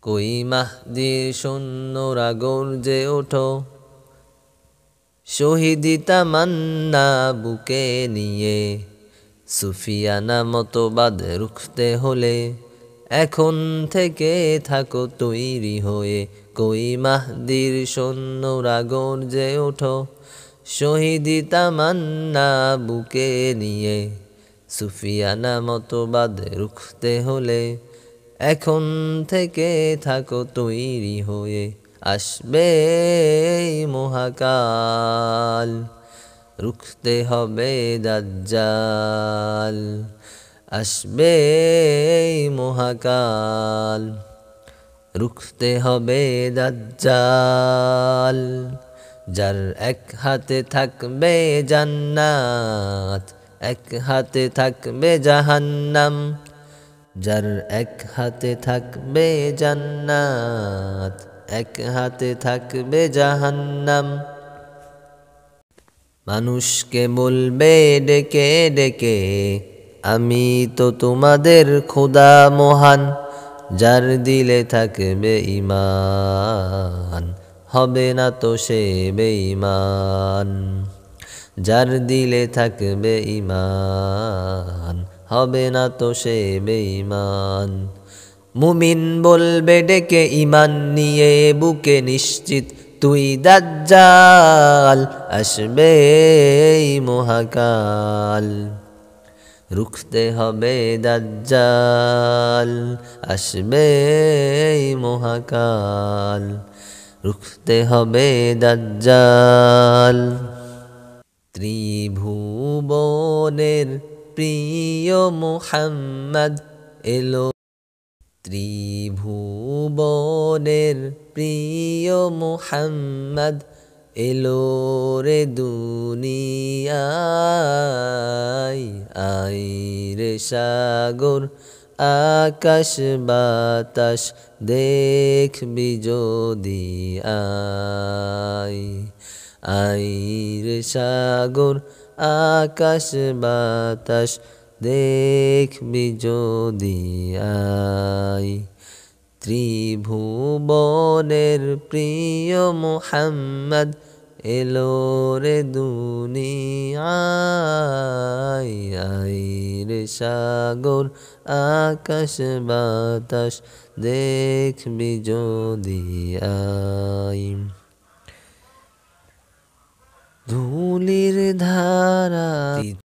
কই মাহদির সৈন্যরা গর্জে ওঠো, শহীদি তামান্না বুকে নিয়ে। সুফিয়ানা মতবাদ রুখতে হলে এখন থেকে থাকো তৈরি হয়ে। কই মাহদির সৈন্যরা গর্জে ওঠো, শহীদি তামান্না বুকে নিয়ে। সুফিয়ানা মতবাদ রুখতে হলে এখন থেকে থাকো তৈরি হয়ে। আসবে এই মহাকাল, রুখতে হবে দাজ্জাল। আসবে এই মহাকাল, রুখতে হবে দাজ্জাল। যার এক হাতে থাকবে জান্নাত, এক হাতে থাকবে জাহান্নাম। যার এক হাতে থাকবে জান্নাত, এক হাতে থাকবে জাহান্নাম। মানুষকে বলবে ডেকে ডেকে, আমি তো তোমাদের খোদা মহান। যার দিলে থাকবে ঈমান, হবে না তো সে বেঈমান। যার দিলে থাকবে ঈমান, হবে না তো সে বেঈমান। মুমিন বলবে ডেকে ঈমান নিয়ে বুকে নিশ্চিত, তুই দাজ্জাল। আসবে এই মহাকাল, রুখতে হবে দাজ্জাল। আসবে এই মহাকাল, রুখতে হবে দাজ্জাল। ত্রিভুবনের প্রিয় মুহাম্মদ এলো, ত্রিভুবনের প্রিয় মুহাম্মদ এলো রে দুনিয়ায়। আই রে সাগর আকাশ বাতাস দেখবি যদি আই। আই রে সাগর আকাশ বাতাস দেখবি যদি আই। ত্রিভুবনের প্রিয় মুহাম্মদ এলো রে দুনিয়ায়। আই রে সাগর আকাশ বাতাস দেখবি যদি আই। ধুলির ধারা